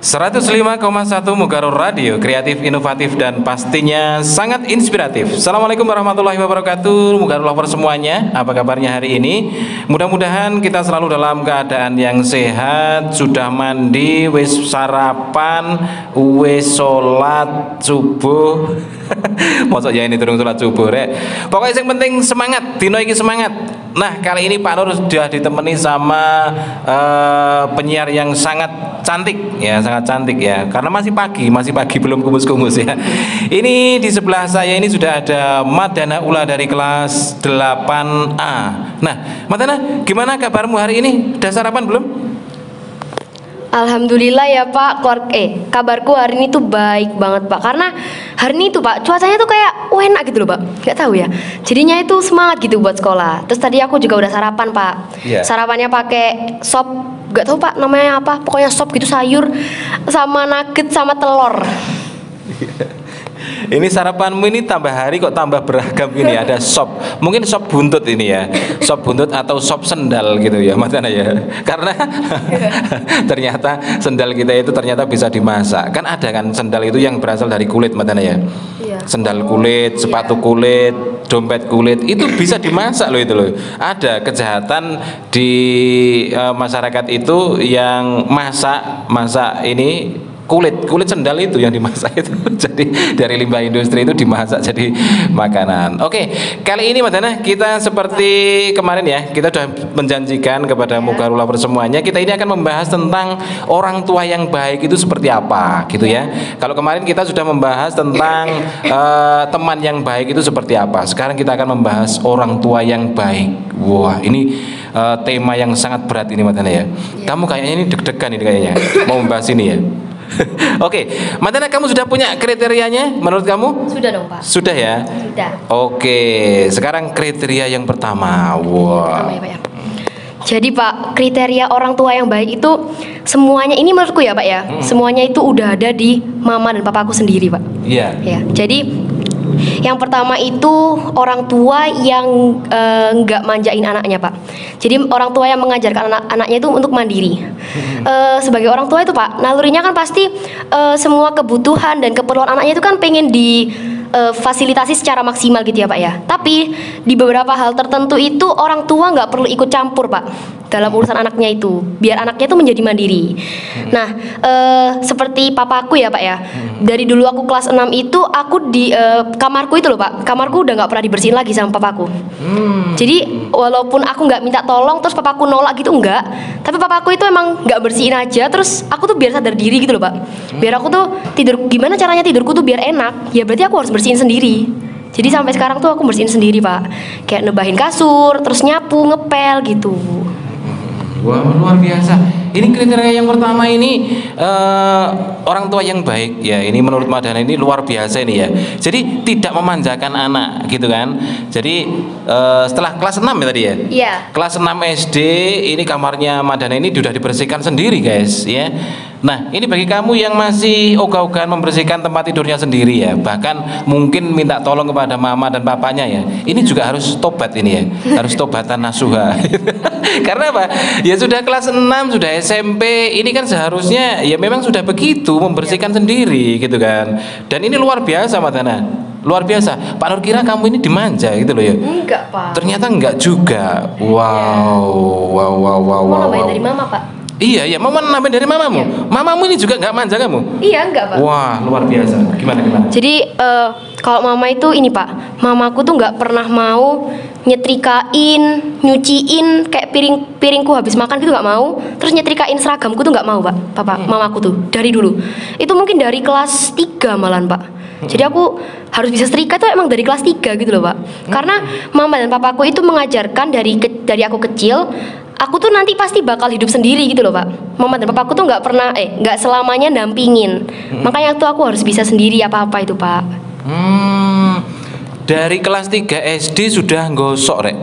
105,1 Mugarur Radio, kreatif, inovatif, dan pastinya sangat inspiratif. Assalamualaikum warahmatullahi wabarakatuh, Mugarur lover semuanya. Apa kabarnya hari ini? Mudah-mudahan kita selalu dalam keadaan yang sehat. Sudah mandi, wis sarapan, wis sholat subuh. Mosok ya ini turun sholat subuh rek. Pokoknya yang penting semangat, dino iki semangat. Nah, kali ini Pak Nur sudah ditemani sama penyiar yang sangat cantik ya, sangat cantik ya. Karena masih pagi belum kumus-kumus ya. Ini di sebelah saya ini sudah ada Madana Ula dari kelas 8A. Nah, Madana, gimana kabarmu hari ini? Udah sarapan belum? Alhamdulillah ya Pak, kabarku hari ini tuh baik banget Pak. Karena hari ini tuh Pak, cuacanya tuh kayak enak gitu loh Pak. Gak tahu ya. Jadinya itu semangat gitu buat sekolah. Terus tadi aku juga udah sarapan Pak. Sarapannya pakai sop, gak tahu Pak namanya apa. Pokoknya sop gitu, sayur sama nugget sama telur. Ini sarapanmu ini tambah hari kok tambah beragam ini, ada sop. Mungkin sop buntut ini ya. Sop buntut atau sop sendal gitu ya, Mas Ana ya. Karena ternyata sendal kita itu ternyata bisa dimasak. Kan ada kan sendal itu yang berasal dari kulit, Mas Ana ya. Sendal kulit, sepatu kulit, dompet kulit itu bisa dimasak loh itu loh. Ada kejahatan di masyarakat itu yang masak ini kulit sendal itu yang dimasak itu jadi dari limbah industri itu dimasak jadi makanan. Oke, kali ini Madana kita seperti kemarin ya, kita sudah menjanjikan kepada Mugarur lover semuanya, kita ini akan membahas tentang orang tua yang baik itu seperti apa gitu ya. Kalau kemarin kita sudah membahas tentang teman yang baik itu seperti apa, sekarang kita akan membahas orang tua yang baik. Wah, ini tema yang sangat berat ini Madana ya. Kamu kayaknya ini deg-degan ini kayaknya mau membahas ini ya. Oke, Madana, kamu sudah punya kriterianya menurut kamu? Sudah dong Pak. Sudah ya? Sudah. Oke, sekarang kriteria yang pertama. Wah. Pertama ya Pak ya. Jadi Pak, kriteria orang tua yang baik itu semuanya ini menurutku ya Pak ya, semuanya itu udah ada di mama dan papaku sendiri Pak. Iya. Ya, jadi yang pertama itu orang tua yang nggak manjain anaknya Pak. Jadi orang tua yang mengajarkan anaknya itu untuk mandiri. Sebagai orang tua itu Pak, nalurinya kan pasti semua kebutuhan dan keperluan anaknya itu kan pengen fasilitasi secara maksimal gitu ya Pak ya. Tapi di beberapa hal tertentu itu orang tua nggak perlu ikut campur Pak dalam urusan anaknya itu, biar anaknya itu menjadi mandiri. Nah, seperti papaku ya Pak ya. Dari dulu aku kelas 6 itu aku di kamarku itu loh Pak. Kamarku udah nggak pernah dibersihin lagi sama papaku. Jadi walaupun aku nggak minta tolong terus papaku nolak gitu enggak, tapi papaku itu emang nggak bersihin aja. Terus aku tuh biar sadar diri gitu loh Pak. Biar aku tuh tidur, gimana caranya tidurku tuh biar enak? Ya berarti aku harus bersihin sendiri. Jadi sampai sekarang tuh aku bersihin sendiri Pak. Kayak nebahin kasur, terus nyapu, ngepel gitu. Wah, luar biasa. Ini kriteria yang pertama ini orang tua yang baik ya. Ini menurut Madana ini luar biasa ini ya. Jadi tidak memanjakan anak gitu kan. Jadi setelah kelas 6 ya tadi ya. Iya. Kelas 6 SD ini kamarnya Madana ini sudah dibersihkan sendiri guys ya. Nah, ini bagi kamu yang masih ogah-ogahan membersihkan tempat tidurnya sendiri ya, bahkan mungkin minta tolong kepada mama dan papanya ya. Ini juga harus tobat ini ya. Harus tobatan nasuha. Karena apa? Ya sudah kelas 6, sudah SMP, ini kan seharusnya ya memang sudah begitu membersihkan sendiri gitu kan. Dan ini luar biasa Madana. Luar biasa. Pak Nur kira kamu ini dimanja gitu loh ya. Enggak Pak. Ternyata enggak juga. Wow. Mau nambahin dari mama Pak. Iya, mau nambahin dari mamamu. Mamamu ini juga nggak manja kamu? Iya, enggak Pak. Wah, luar biasa. Gimana? Jadi kalau mama itu ini Pak, mamaku tuh nggak pernah mau nyetrikain, nyuciin kayak piringku habis makan gitu nggak mau. Terus nyetrikain seragamku tuh nggak mau Pak, mamaku tuh dari dulu. Itu mungkin dari kelas 3 malahan Pak. Jadi aku harus bisa setrika tuh emang dari kelas 3 gitu loh Pak. Karena mama dan papaku itu mengajarkan dari aku kecil, aku tuh nanti pasti bakal hidup sendiri gitu loh Pak. Mama dan papaku tuh nggak selamanya dampingin. Makanya tuh aku harus bisa sendiri apa-apa itu Pak. Dari kelas 3 SD sudah gosok rek?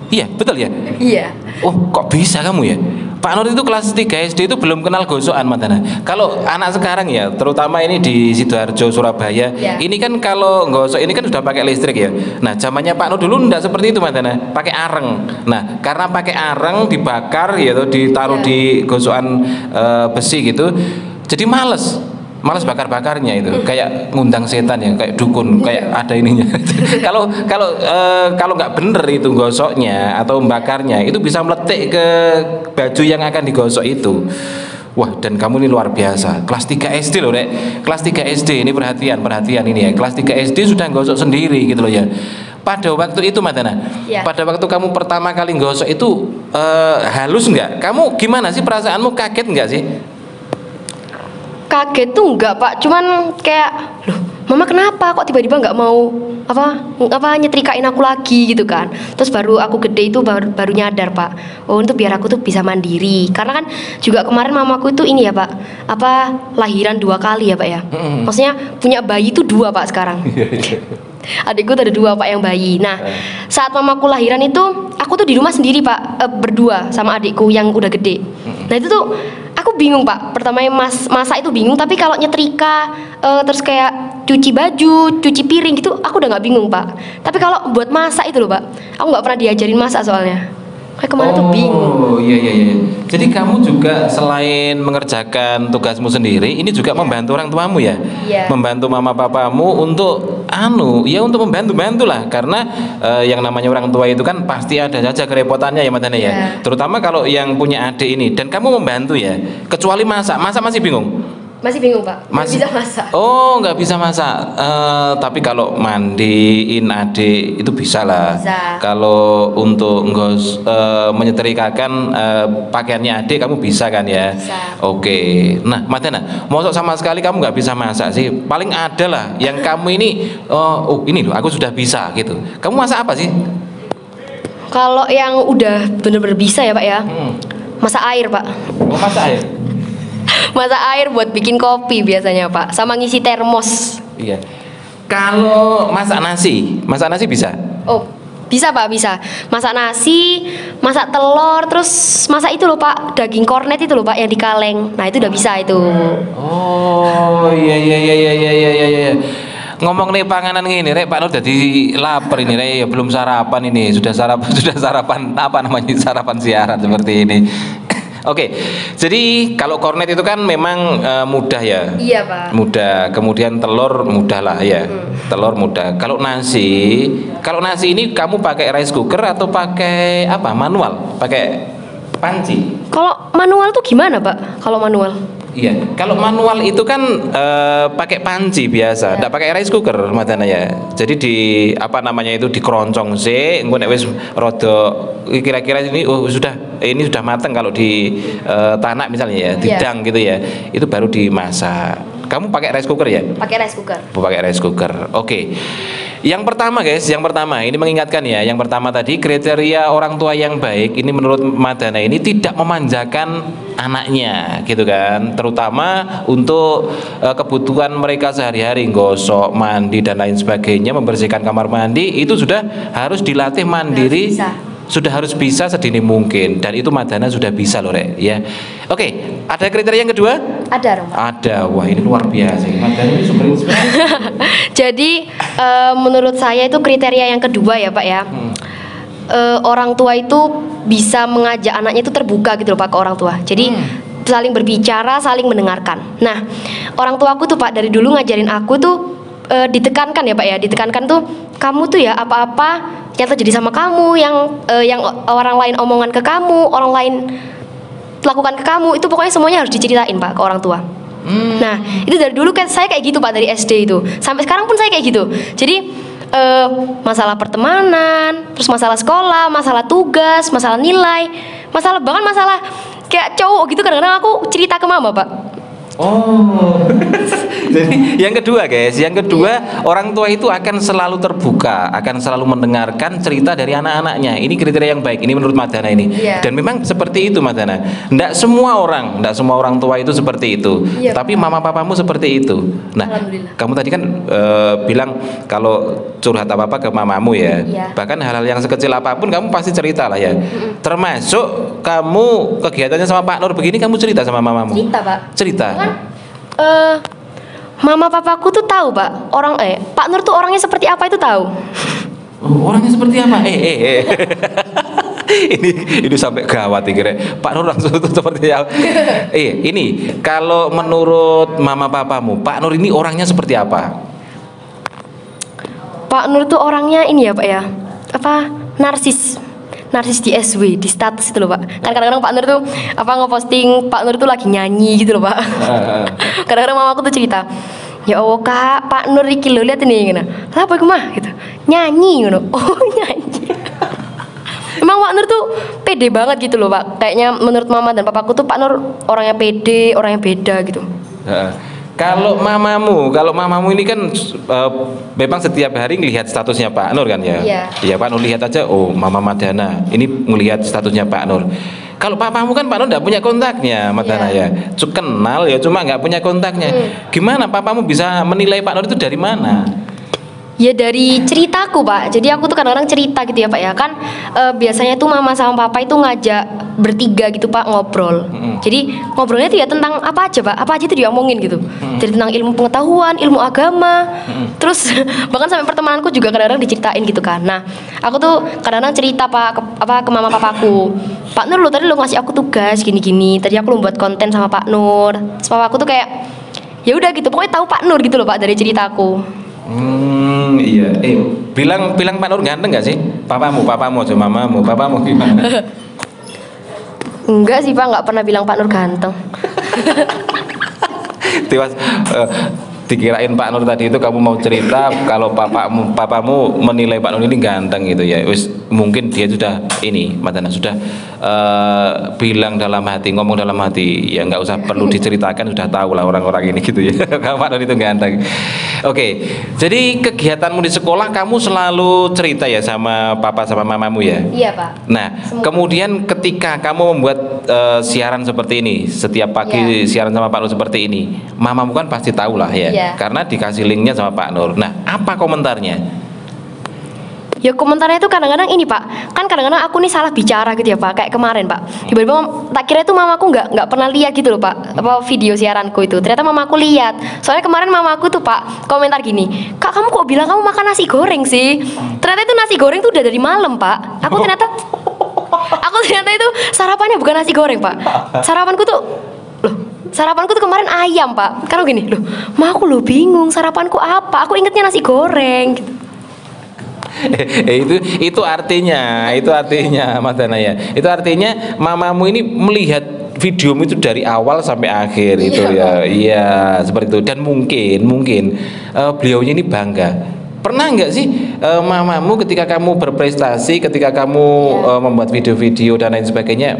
Iya, betul ya? Iya. Oh, kok bisa kamu ya? Pak Nur itu kelas 3 SD itu belum kenal gosokan Madana. Kalau anak sekarang ya, terutama ini di Sidoarjo, Surabaya, ini kan kalau gosok ini kan sudah pakai listrik ya. Nah, zamannya Pak Nur dulu enggak seperti itu Madana, pakai areng. Nah, karena pakai areng dibakar gitu, ditaruh di gosokan besi gitu. Jadi males bakar-bakarnya itu kayak ngundang setan ya, kayak dukun, kayak ada ininya. Kalau nggak bener itu gosoknya atau membakarnya, itu bisa meletik ke baju yang akan digosok itu. Wah, dan kamu ini luar biasa. Kelas 3 SD loh, Rek. Kelas 3 SD ini perhatian ini ya. Kelas 3 SD sudah gosok sendiri gitu loh ya. Pada waktu itu Madana, pada waktu kamu pertama kali gosok itu halus nggak? Kamu gimana sih perasaanmu, kaget nggak sih? Kaget tuh enggak Pak, cuman kayak loh mama kenapa kok tiba-tiba nggak mau apa nyetrikain aku lagi gitu kan. Terus baru aku gede itu baru nyadar Pak, oh itu biar aku tuh bisa mandiri. Karena kan juga kemarin mamaku itu ini ya Pak, apa lahiran 2 kali ya Pak ya. Maksudnya punya bayi itu 2 Pak sekarang. Adikku tuh ada 2 Pak yang bayi. Nah saat mamaku lahiran itu aku tuh di rumah sendiri Pak, berdua sama adikku yang udah gede. Nah itu tuh aku bingung Pak, pertamanya masak itu bingung, tapi kalau nyetrika terus kayak cuci baju, cuci piring gitu aku udah nggak bingung Pak. Tapi kalau buat masak itu loh Pak, aku nggak pernah diajarin masak soalnya. Kayak kemarin tuh bingung. Oh iya. Jadi kamu juga selain mengerjakan tugasmu sendiri, ini juga membantu orang tuamu ya? Iya. Membantu mama papamu untuk untuk membantu lah, karena yang namanya orang tua itu kan pasti ada saja kerepotannya ya Madana ya. Terutama kalau yang punya adik ini, dan kamu membantu ya. Kecuali masak masih bingung. Masih bingung Pak, nggak bisa masak. Oh nggak bisa masak, tapi kalau mandiin adik itu bisa lah. Bisa. Kalau untuk menyetrikakan pakaiannya adik kamu bisa kan ya? Bisa. Oke. Nah Madana, mosok sama sekali kamu nggak bisa masak sih? Paling ada lah yang kamu ini, ini loh aku sudah bisa gitu. Kamu masak apa sih? Kalau yang udah bener-bener bisa ya Pak ya, masak air Pak. Oh masak air? Masak air buat bikin kopi biasanya Pak, sama ngisi termos. Iya. Kalau masak nasi bisa? Oh bisa Pak, bisa. Masak nasi, masak telur, terus masak itu loh Pak, daging kornet itu loh Pak yang di kaleng. Nah itu udah bisa itu. Oh iya. Ngomong nih panganan gini, Rek, Pak Nur jadi lapar ini, Rek, ya belum sarapan ini, sudah sarapan apa namanya, sarapan siaran seperti ini. Oke, jadi kalau kornet itu kan memang mudah ya. Iya Pak. Mudah, kemudian telur mudah lah ya. Telur mudah. Kalau nasi ini kamu pakai rice cooker atau pakai apa? Manual? Pakai panci? Kalau manual tuh gimana Pak? Kalau manual? Iya, kalau manual itu kan pakai panci biasa, tidak pakai rice cooker Madana ya. Jadi apa namanya itu dikeroncong sih, engko nek wis rada kira-kira ini sudah matang kalau di tanak misalnya ya, didang gitu ya. Itu baru dimasak. Kamu pakai rice cooker ya? Pakai rice cooker. Pakai rice cooker. Oke. Yang pertama guys, ini mengingatkan ya. Yang pertama tadi kriteria orang tua yang baik ini menurut Madana ini tidak memanjakan anaknya gitu kan. Terutama untuk kebutuhan mereka sehari-hari, gosok, mandi dan lain sebagainya, membersihkan kamar mandi itu sudah harus dilatih mandiri. Sudah harus bisa sedini mungkin, dan itu Madana sudah bisa loh Rek ya. Oke, ada kriteria yang kedua? Ada dong Pak. Ada, wah ini luar biasa. Madana ini sumber inspirasi. Jadi menurut saya itu kriteria yang kedua ya Pak ya. Orang tua itu bisa mengajak anaknya itu terbuka gitu loh Pak ke orang tua. Jadi saling berbicara, saling mendengarkan. Nah orang tua aku tuh Pak dari dulu ngajarin aku tuh ditekankan ya Pak ya, ditekankan tuh kamu tuh ya apa-apa yang terjadi sama kamu, yang orang lain omongan ke kamu, orang lain lakukan ke kamu, itu pokoknya semuanya harus diceritain Pak ke orang tua. Nah itu dari dulu kan saya kayak gitu Pak, dari SD itu sampai sekarang pun saya kayak gitu. Jadi masalah pertemanan, terus masalah sekolah, masalah tugas, masalah nilai, bahkan masalah kayak cowok gitu, kadang-kadang aku cerita ke mama Pak. Oh, jadi yang kedua guys, orang tua itu akan selalu terbuka, akan selalu mendengarkan cerita dari anak-anaknya. Ini kriteria yang baik, ini menurut Madana ini. Dan memang seperti itu Madana. Tidak semua orang tua itu seperti itu. Tapi mama papamu seperti itu. Nah, kamu tadi kan bilang kalau curhat apa-apa ke mamamu ya. Bahkan hal-hal yang sekecil apapun kamu pasti cerita lah ya. Termasuk kamu kegiatannya sama Pak Nur begini, kamu cerita sama mamamu? Cerita Pak. Cerita. Mama papaku tuh tahu Pak, Pak Nur tuh orangnya seperti apa itu tahu. Orangnya seperti apa? ini sampai gawat kira Pak Nur langsung tuh seperti apa? Ini kalau menurut mama papamu, Pak Nur ini orangnya seperti apa? Pak Nur tuh orangnya ini ya Pak ya, apa narsis di SW, di status itu loh Pak. Kan kadang-kadang Pak Nur tuh apa ngeposting Pak Nur tuh lagi nyanyi gitu loh Pak. Kadang-kadang mama aku tuh cerita, ya Allah kak, Pak Nur iki lo lihat ini gini, apa itu mah gitu, nyanyi gitu. Oh nyanyi. Emang Pak Nur tuh pede banget gitu loh Pak. Kayaknya menurut mama dan papaku tuh Pak Nur orangnya pede, orangnya beda gitu. Kalau mamamu ini kan memang setiap hari ngelihat statusnya Pak Nur kan ya? Iya. Iya Pak Nur lihat aja, oh Mama Madana ini melihat statusnya Pak Nur. Kalau papamu kan Pak Nur nggak punya kontaknya, Madana ya. Kenal ya cuma nggak punya kontaknya. Gimana papamu bisa menilai Pak Nur itu dari mana? Ya dari ceritaku Pak. Jadi aku tuh kadang-kadang cerita gitu ya Pak ya. Kan biasanya tuh mama sama papa itu ngajak bertiga gitu Pak ngobrol. Jadi ngobrolnya tuh ya tentang apa aja Pak. Apa aja itu diomongin gitu. Jadi tentang ilmu pengetahuan, ilmu agama. Terus bahkan sampai pertemananku juga kadang-kadang diceritain gitu kan. Nah, aku tuh kadang-kadang cerita Pak ke mama papaku. Pak Nur lo tadi lo ngasih aku tugas gini-gini. Tadi aku lo buat konten sama Pak Nur. Terus papaku tuh kayak ya udah gitu. Pokoknya tahu Pak Nur gitu loh Pak dari ceritaku. Iya. Bilang Pak Nur ganteng nggak sih? Papamu aja, mamamu, papamu gimana? Enggak sih Pak, nggak pernah bilang Pak Nur ganteng. Tiwas, dikirain Pak Nur tadi itu kamu mau cerita kalau papamu menilai Pak Nur ini ganteng gitu ya. Wis mungkin dia sudah ini, Madana sudah bilang dalam hati, ngomong dalam hati, ya nggak usah perlu diceritakan, sudah tahu lah orang-orang ini gitu ya. Kalau Pak Nur itu ganteng. Oke, jadi kegiatanmu di sekolah kamu selalu cerita ya sama papa sama mamamu ya? Iya Pak. Nah, kemudian ketika kamu membuat siaran seperti ini, setiap pagi siaran sama Pak Nur seperti ini, mamamu kan pasti tahu lah ya, karena dikasih linknya sama Pak Nur. Nah, apa komentarnya? Ya komentarnya itu kadang-kadang ini Pak, kan kadang-kadang aku nih salah bicara gitu ya Pak, kayak kemarin Pak. Tiba-tiba tak kira itu mamaku nggak pernah lihat gitu loh Pak, apa video siaranku itu. Ternyata mamaku lihat. Soalnya kemarin mamaku tuh Pak komentar gini, kak kamu kok bilang kamu makan nasi goreng sih? Ternyata itu nasi goreng tuh udah dari malam Pak. Aku ternyata itu sarapannya bukan nasi goreng Pak. Sarapanku tuh kemarin ayam Pak. Karena gini loh, ma aku lo bingung sarapanku apa? Aku ingetnya nasi goreng. Gitu. itu artinya Mas Dana ya. Itu artinya mamamu ini melihat videomu itu dari awal sampai akhir itu ya. Iya, seperti itu. Dan mungkin beliaunya ini bangga. Pernah nggak sih mamamu ketika kamu berprestasi, ketika kamu membuat video-video dan lain sebagainya,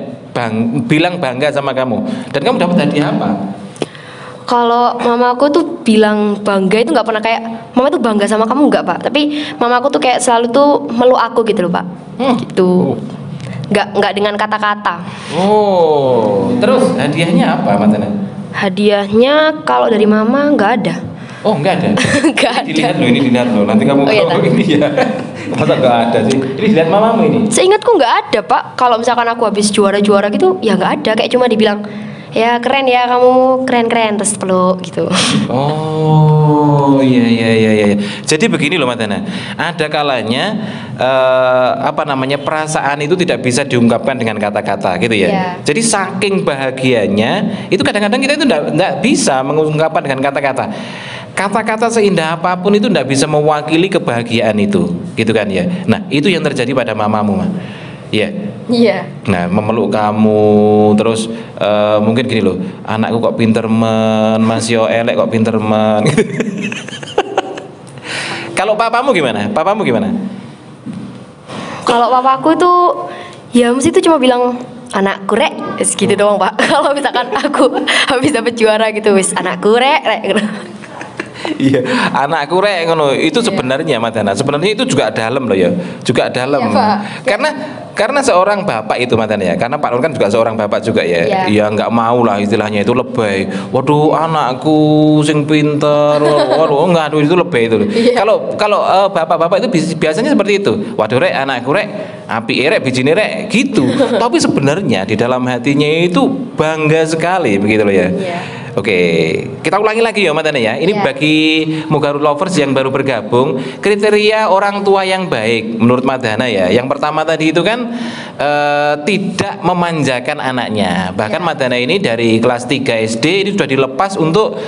bilang bangga sama kamu? Dan kamu dapat hadiah apa? Kalau mama aku tuh bilang bangga itu nggak pernah kayak mama tuh bangga sama kamu nggak Pak, tapi mama aku tuh kayak selalu tuh meluk aku gitu loh Pak, gitu, nggak dengan kata-kata. Terus hadiahnya apa Matana? Hadiahnya kalau dari mama nggak ada. Oh nggak ada? Nggak ada. Dilihat loh, nanti kamu ini ya. Masa nggak ada sih? Ini dilihat mamamu ini. Seingatku nggak ada Pak. Kalau misalkan aku habis juara gitu, ya nggak ada. Kayak cuma dibilang ya keren ya kamu, keren terus peluk gitu. Oh iya. Jadi begini loh Madana, ada kalanya perasaan itu tidak bisa diungkapkan dengan kata-kata gitu ya. Jadi saking bahagianya itu kadang-kadang kita itu tidak bisa mengungkapkan dengan kata-kata. Kata-kata seindah apapun itu tidak bisa mewakili kebahagiaan itu, gitu kan ya. Nah itu yang terjadi pada mamamu, Ma. Iya. Nah, memeluk kamu terus mungkin gini loh, anakku kok pinter Mas yo elek kok pinter Kalau papamu gimana? Kalau papaku itu ya mesti itu cuma bilang anakku rek, gitu doang Pak. Kalau misalkan aku habis dapat juara gitu, wis anakku rek. Iya, anakku rek ngono. Itu sebenarnya Madana, sebenarnya itu juga dalam loh ya. Juga dalam. Ya, karena seorang bapak itu Madana ya. Karena Pak Nur kan juga seorang bapak juga ya. Ya nggak mau lah istilahnya itu lebay. Waduh, anakku sing pinter. Waduh, enggak itu lebay itu. Kalau bapak-bapak itu biasanya seperti itu. Waduh rek, anakku rek, api rek, bijine rek gitu. Tapi sebenarnya di dalam hatinya itu bangga sekali begitu loh ya. Oke, kita ulangi lagi ya Madana ya. Ini bagi Mugarut Lovers yang baru bergabung, kriteria orang tua yang baik menurut Madana ya. Yang pertama tadi itu kan tidak memanjakan anaknya. Bahkan Madana ini dari kelas 3 SD ini sudah dilepas untuk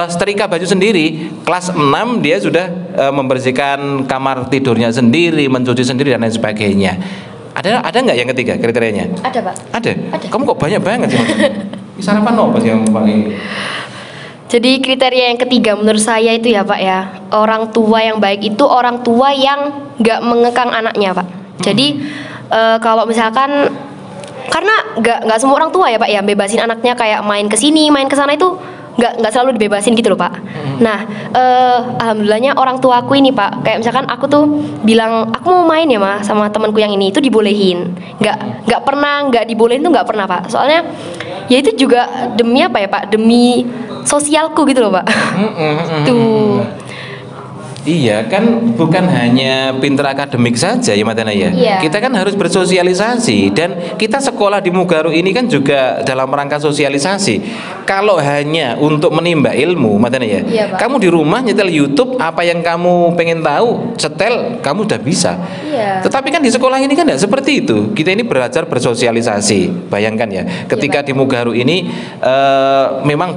setrika baju sendiri. Kelas 6 dia sudah membersihkan kamar tidurnya sendiri, mencuci sendiri dan lain sebagainya. Ada nggak yang ketiga kriterianya? Ada, Pak. Ada. Kamu kok banyak banget sih? Sarapan apa sih yang pakai? Jadi kriteria yang ketiga menurut saya itu ya Pak ya, orang tua yang baik itu orang tua yang nggak mengekang anaknya Pak. Jadi kalau misalkan, karena nggak semua orang tua ya Pak ya bebasin anaknya kayak main ke sini, main ke sana, itu nggak selalu dibebasin gitu loh Pak. Nah alhamdulillahnya orang tua aku ini Pak, kayak misalkan aku tuh bilang aku mau main ya Mas sama temanku yang ini, itu dibolehin. Nggak pernah nggak dibolehin tuh nggak pernah Pak. Soalnya ya itu juga demi apa ya Pak, demi sosialku gitu loh Pak. Tuh. Iya kan, bukan hanya pinter akademik saja ya Madana ya. Iya. Kita kan harus bersosialisasi, dan kita sekolah di Mugaru ini kan juga dalam rangka sosialisasi. Kalau hanya untuk menimba ilmu Madana ya, Iya, Pak. kamu di rumah nyetel YouTube, apa yang kamu pengen tahu setel, kamu udah bisa. Iya. Tetapi kan di sekolah ini kan tidak seperti itu. Kita ini belajar bersosialisasi. Bayangkan ya, ketika di Mugaru ini memang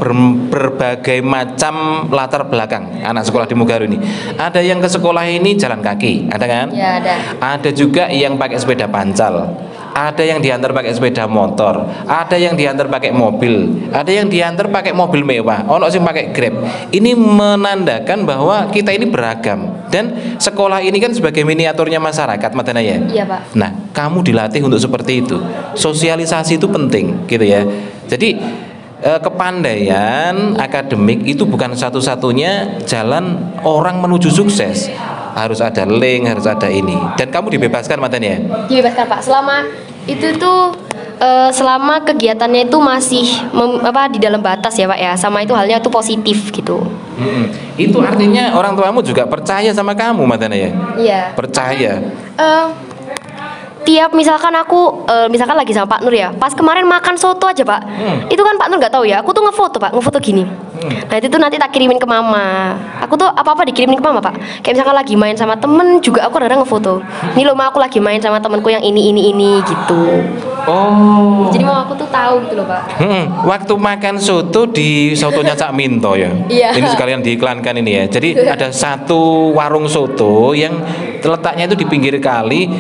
berbagai macam latar belakang anak sekolah di Mugaru ini. Ada yang ke sekolah ini jalan kaki, ada kan? Ya ada. Ada juga yang pakai sepeda pancal, ada yang diantar pakai sepeda motor, ada yang diantar pakai mobil, ada yang diantar pakai mobil mewah, ono sing pakai Grab. Ini menandakan bahwa kita ini beragam, dan sekolah ini kan sebagai miniaturnya masyarakat Madana ya. Iya Pak. Nah, kamu dilatih untuk seperti itu. Sosialisasi itu penting, gitu ya. Jadi kepandaian akademik itu bukan satu-satunya jalan orang menuju sukses. Harus ada link, harus ada ini. Dan kamu dibebaskan Madana ya? Dibebaskan Pak. Selama itu tuh selama kegiatannya itu masih di dalam batas ya Pak ya. Sama itu halnya itu positif gitu. Itu artinya orang tuamu juga percaya sama kamu Madana ya? Iya. Percaya. Tiap misalkan aku misalkan lagi sama Pak Nur ya, pas kemarin makan soto aja Pak, itu kan Pak Nur nggak tahu ya, aku tuh ngefoto Pak, ngefoto gini. Nah itu tuh nanti tak kirimin ke Mama. Aku tuh apa-apa dikirimin ke Mama Pak. Kayak misalkan lagi main sama temen juga aku kadang ngefoto. Ini loh Ma, aku lagi main sama temenku yang ini gitu. Oh. Jadi Mama aku tuh tahu gitu loh Pak. Waktu makan soto di sotonya Cak Minto ya. Iya. Ini sekalian diiklankan ini ya. Jadi ada satu warung soto yang letaknya itu di pinggir kali,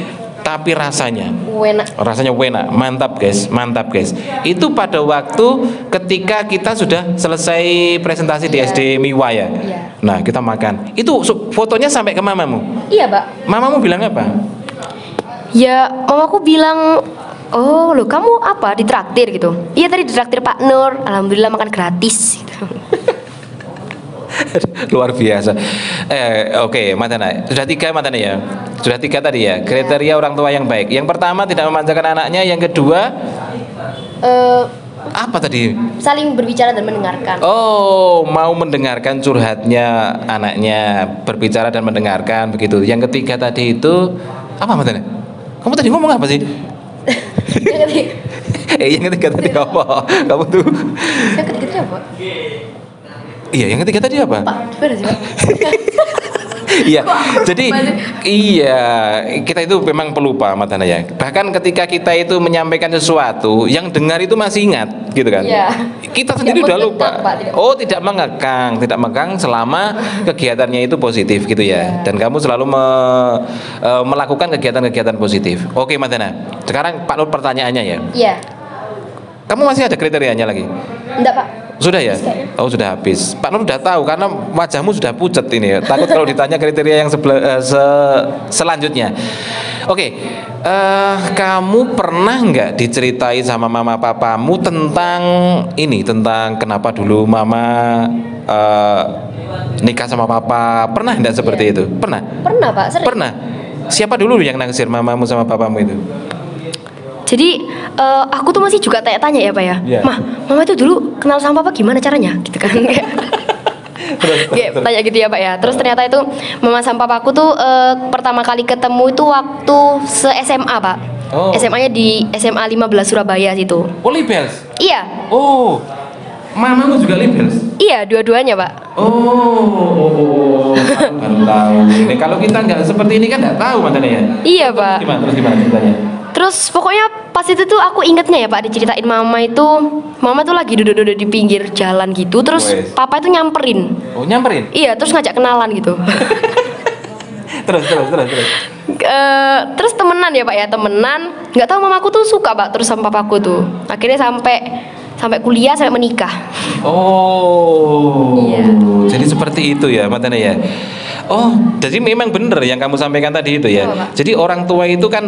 tapi rasanya enak, mantap guys. Itu pada waktu ketika kita sudah selesai presentasi di SD Miwa ya. Nah kita makan, itu fotonya sampai ke mamamu. Iya Pak. Mamamu bilang apa? Ya mamaku bilang, oh loh kamu apa ditraktir gitu. Iya tadi ditraktir Pak Nur, alhamdulillah makan gratis gitu. Luar biasa. Oke, Madana. Sudah 3 Madana ya. Sudah 3 tadi ya. Kriteria orang tua yang baik. Yang pertama tidak memanjakan anaknya. Yang kedua apa tadi? Saling berbicara dan mendengarkan. Oh, mau mendengarkan curhatnya anaknya, berbicara dan mendengarkan begitu. Yang ketiga tadi itu apa Madana? Kamu tadi ngomong apa sih? Yang ketiga tadi apa? Kamu tuh. Yang ketiga tadi apa? Iya, yang ketiga tadi apa? Pak, gimana sih Pak? Iya, jadi iya kita itu memang pelupa Madana ya. Bahkan ketika kita itu menyampaikan sesuatu, yang dengar itu masih ingat, gitu kan? Iya. Kita sendiri udah lupa. Tidak mengekang selama kegiatannya itu positif, gitu ya. Dan kamu selalu melakukan kegiatan-kegiatan positif. Oke Madana. Sekarang Pak Nur pertanyaannya ya. Iya. Kamu masih ada kriterianya lagi? Enggak Pak. Sudah ya? Oh sudah habis. Pak Nur sudah tahu karena wajahmu sudah pucat ini ya. Takut kalau ditanya kriteria yang selanjutnya. Oke, kamu pernah nggak diceritai sama mama papamu tentang ini, tentang kenapa dulu mama nikah sama papa? Pernah nggak seperti itu? Pernah? Pernah Pak, sering. Pernah. Siapa dulu yang naksir mamamu sama papamu itu? Jadi aku tuh masih juga tanya-tanya ya Pak ya. Mah, mama itu dulu kenal sama papa gimana caranya? Gitu kan. Tanya gitu ya Pak ya. Terus ternyata itu mama sama papaku tuh pertama kali ketemu itu waktu se-SMA Pak. SMA-nya di SMA 15 Surabaya situ. Oh, Libels? Iya. Oh, mamamu juga Libels? Iya, dua-duanya Pak. Baru tahu. Ini kalau kita nggak seperti ini kan nggak tahu Madana ya. Iya Pak. Terus gimana ceritanya? Terus pokoknya pas itu tuh aku ingetnya ya Pak, diceritain mama tuh lagi duduk-duduk di pinggir jalan gitu, terus papa itu nyamperin. Oh, nyamperin? Iya, terus ngajak kenalan gitu. Terus. Terus temenan ya Pak ya, temenan. Nggak tahu mamaku tuh suka Pak terus sama papaku tuh. Akhirnya sampai kuliah, sampai menikah. Oh. Iya. Jadi seperti itu ya, Matana ya. Oh, jadi memang benar yang kamu sampaikan tadi itu ya. Pak. Jadi orang tua itu kan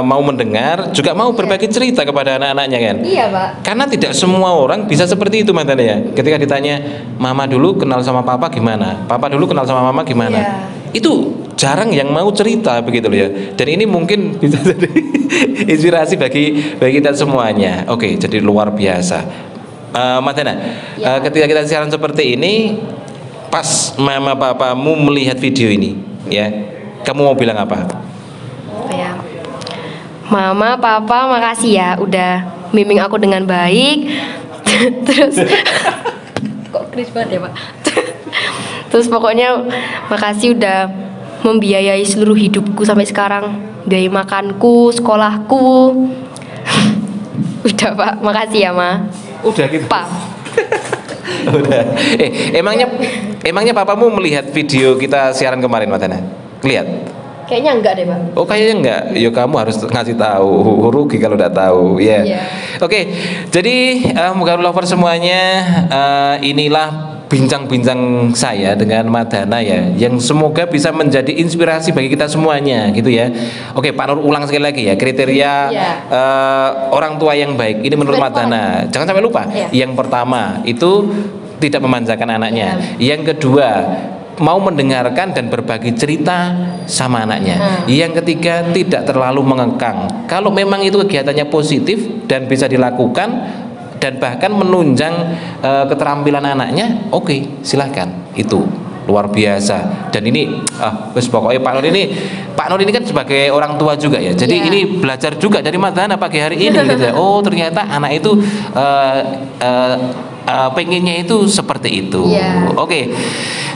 mau mendengar, juga mau berbagi cerita kepada anak-anaknya kan. Iya Pak. Karena tidak semua orang bisa seperti itu, Matana ya. Ketika ditanya, mama dulu kenal sama papa gimana? Papa dulu kenal sama mama gimana? Iya. Itu jarang yang mau cerita begitu loh ya. Dan ini mungkin bisa jadi inspirasi bagi kita semuanya. Oke, jadi luar biasa. Matana, Ya. ketika kita siaran seperti ini, pas mama papamu melihat video ini, ya, kamu mau bilang apa? Ya. Mama, papa, makasih ya udah bimbing aku dengan baik. Terus kok kris banget ya Pak. Terus pokoknya makasih udah membiayai seluruh hidupku sampai sekarang, biayai makanku, sekolahku. Udah Pak, makasih ya Ma. Udah gitu. Pak. Udah. Emangnya papamu melihat video kita siaran kemarin, Matana? Lihat? Kayaknya enggak deh Pak. Oh, kayaknya enggak. Ya kamu harus ngasih tahu. Rugi kalau udah tahu. Ya. Yeah. Oke. Jadi Mugarul Lover semuanya, inilah bincang-bincang saya dengan Madana ya, yang semoga bisa menjadi inspirasi bagi kita semuanya gitu ya. Oke, Pak Nur ulang sekali lagi ya kriteria orang tua yang baik. Ini menurut Madana. Jangan sampai lupa. Yang pertama itu tidak memanjakan anaknya. Yang kedua, mau mendengarkan dan berbagi cerita sama anaknya. Yang ketiga, tidak terlalu mengekang. Kalau memang itu kegiatannya positif dan bisa dilakukan dan bahkan menunjang keterampilan anaknya, oke, silahkan. Itu luar biasa. Dan ini pokoknya Pak Nur ini kan sebagai orang tua juga ya. Jadi ini belajar juga dari Madana pagi hari ini gitu ya. Oh, ternyata anak itu pengennya itu seperti itu. Oke.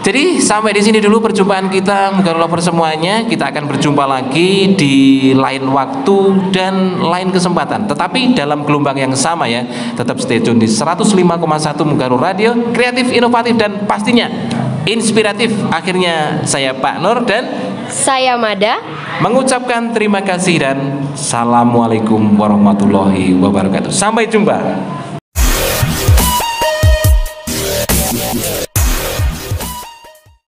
Jadi sampai di sini dulu perjumpaan kita Mugarul Lover semuanya. Kita akan berjumpa lagi di lain waktu dan lain kesempatan. Tetapi dalam gelombang yang sama ya. Tetap stay tune di 105,1 Mugarul Radio, kreatif, inovatif dan pastinya inspiratif. Akhirnya saya Pak Nur dan saya Mada mengucapkan terima kasih dan assalamualaikum warahmatullahi wabarakatuh. Sampai jumpa.